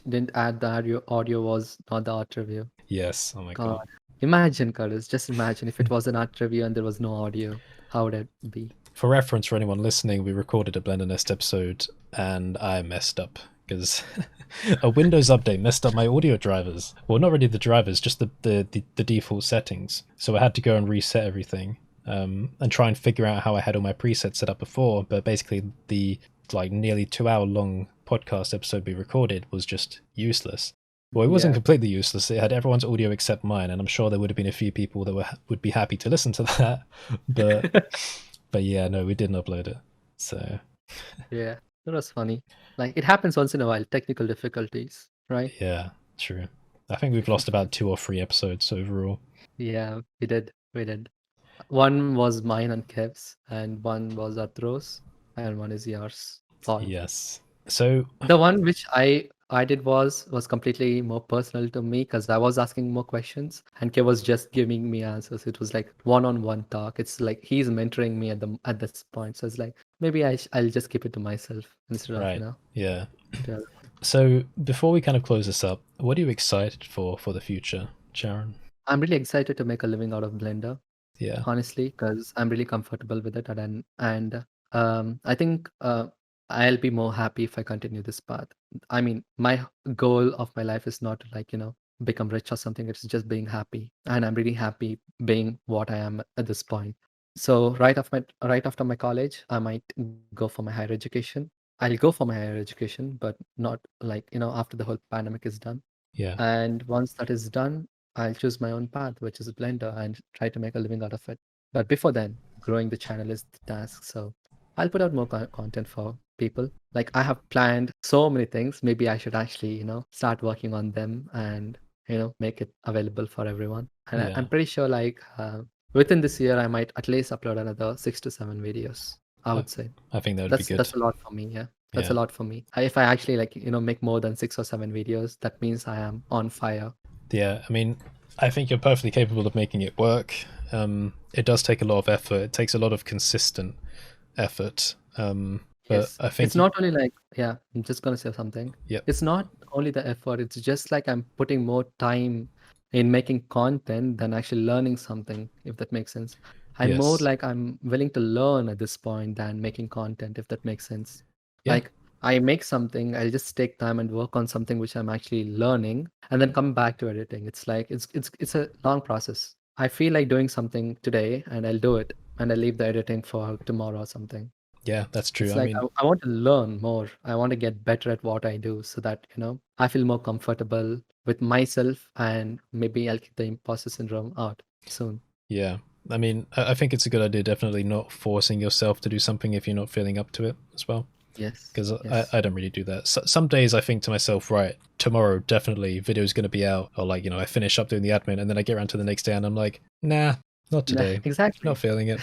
didn't add the audio was not the art review. Yes. Oh my God, god. imagine, Curtis, just imagine if it was an art review and there was no audio, how would it be? For reference, for anyone listening, we recorded a Blender Nest episode and I messed up because a Windows update messed up my audio drivers. Well, not really the drivers, just the default settings. So I had to go and reset everything and try and figure out how I had all my presets set up before. But basically, the like nearly 2 hour long podcast episode we recorded was just useless. Well, it wasn't Yeah. completely useless. It had everyone's audio except mine, and I'm sure there would have been a few people that would be happy to listen to that. But but yeah, no, we didn't upload it. So Yeah, that was funny. Like it happens once in a while, technical difficulties, right? yeah, true. I think we've lost about 2 or 3 episodes overall. Yeah, we did. We did. One was mine and Kev's, and one was Atro's, and one is yours, Paul. Yes. So The one which I did was completely more personal to me because I was asking more questions and Kev was just giving me answers. It was like one-on-one talk. It's like he's mentoring me at this point. So it's like maybe I'll just keep it to myself instead of right, yeah. to So before we kind of close this up, what are you excited for the future, Charan? I'm really excited to make a living out of Blender, Yeah. honestly, because I'm really comfortable with it, and I think I'll be more happy if I continue this path. I mean, my goal of my life is not to like become rich or something. It's just being happy, and I'm really happy being what I am at this point. So right after my college, I might go for my higher education. I'll go for my higher education, but not like, after the whole pandemic is done. Yeah. And once that is done, I'll choose my own path, which is a Blender, and try to make a living out of it. But before then, growing the channel is the task. So I'll put out more content for people. Like I have planned so many things. Maybe I should actually, start working on them and, make it available for everyone. And Yeah. I'm pretty sure like within this year, I might at least upload another 6 to 7 videos, I I, would say. I think that would be That's good. a lot for me, yeah. That's a Yeah. lot for me. If I actually like, make more than 6 or 7 videos, that means I am on fire. Yeah. I mean, I think you're perfectly capable of making it work. It does take a lot of effort. It takes a lot of consistent effort. But Yes. I It's think, not only like, yeah, I'm just gonna say something. yep. It's not only the effort, it's just like I'm putting more time in making content than actually learning something, if that makes sense. I'm more Yes. like I'm willing to learn at this point than making content, if that makes sense. Yeah. Like I make something, I'll just take time and work on something which I'm actually learning and then come back to editing. It's like it's a long process. I feel like doing something today and I'll do it and I'll leave the editing for tomorrow or something. Yeah, that's true. It's I like mean, I want to learn more. I want to get better at what I do so that, I feel more comfortable with myself and maybe I'll get the imposter syndrome out soon. yeah. I mean, I think it's a good idea, definitely not forcing yourself to do something if you're not feeling up to it as well. Yes, Because yes. I don't really do that. Some days I think to myself, right, tomorrow definitely video's going to be out, or like, I finish up doing the admin and then I get around to the next day and I'm like, nah, not Nah, today. Not exactly. feeling it.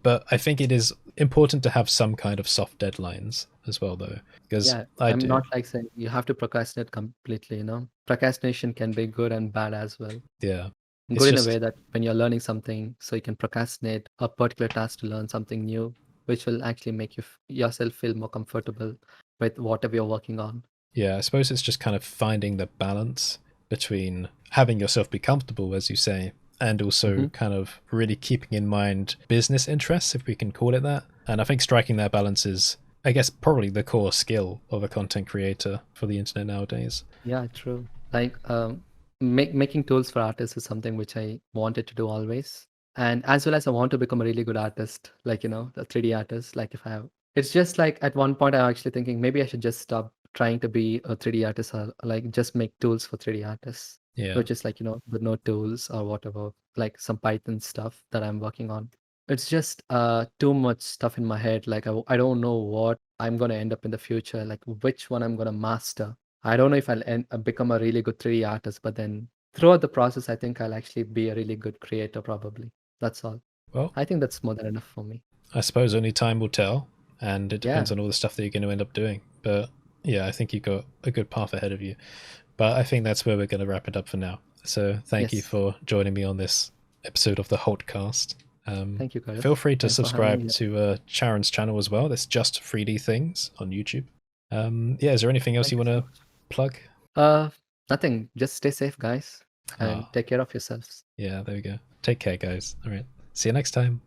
But I think it is important to have some kind of soft deadlines as well, though, because Yeah, I I'm do. not like saying you have to procrastinate completely. Procrastination can be good and bad as well. Yeah. It's Good in a just, way that when you're learning something, so you can procrastinate a particular task to learn something new, which will actually make yourself feel more comfortable with whatever you're working on. yeah, I suppose it's just kind of finding the balance between having yourself be comfortable, as you say, and also Hmm. kind of really keeping in mind business interests, if we can call it that. And I think striking that balance is, I guess, probably the core skill of a content creator for the internet nowadays. Yeah, true. Like making tools for artists is something which I wanted to do always. And as well as I want to become a really good artist, like, the 3D artist. Like if I have, it's just like at one point I'm actually thinking maybe I should just stop trying to be a 3D artist or like just make tools for 3D artists, Yeah. which is like, the node tools or whatever, like some Python stuff that I'm working on. It's just too much stuff in my head. Like I don't know what I'm gonna end up in the future, like which one I'm gonna master. I don't know if become a really good 3D artist, but then throughout the process, I think I'll actually be a really good creator, probably. That's all. Well, I think that's more than enough for me. I suppose only time will tell, and it depends Yeah. on all the stuff that you're going to end up doing. But yeah, I think you've got a good path ahead of you. But I think that's where we're going to wrap it up for now. So thank you Yes. for joining me on this episode of the Holtcast. Thank you, Feel Gaurav. free to Thanks for having subscribe me. to Charan's channel as well. That's just 3D things on YouTube. Yeah, is there anything else Thank you you want so to much. plug? Uh, Nothing. Just stay safe, guys, Oh, and take care of yourselves. yeah, there we go. Take care, guys. All right. See you next time.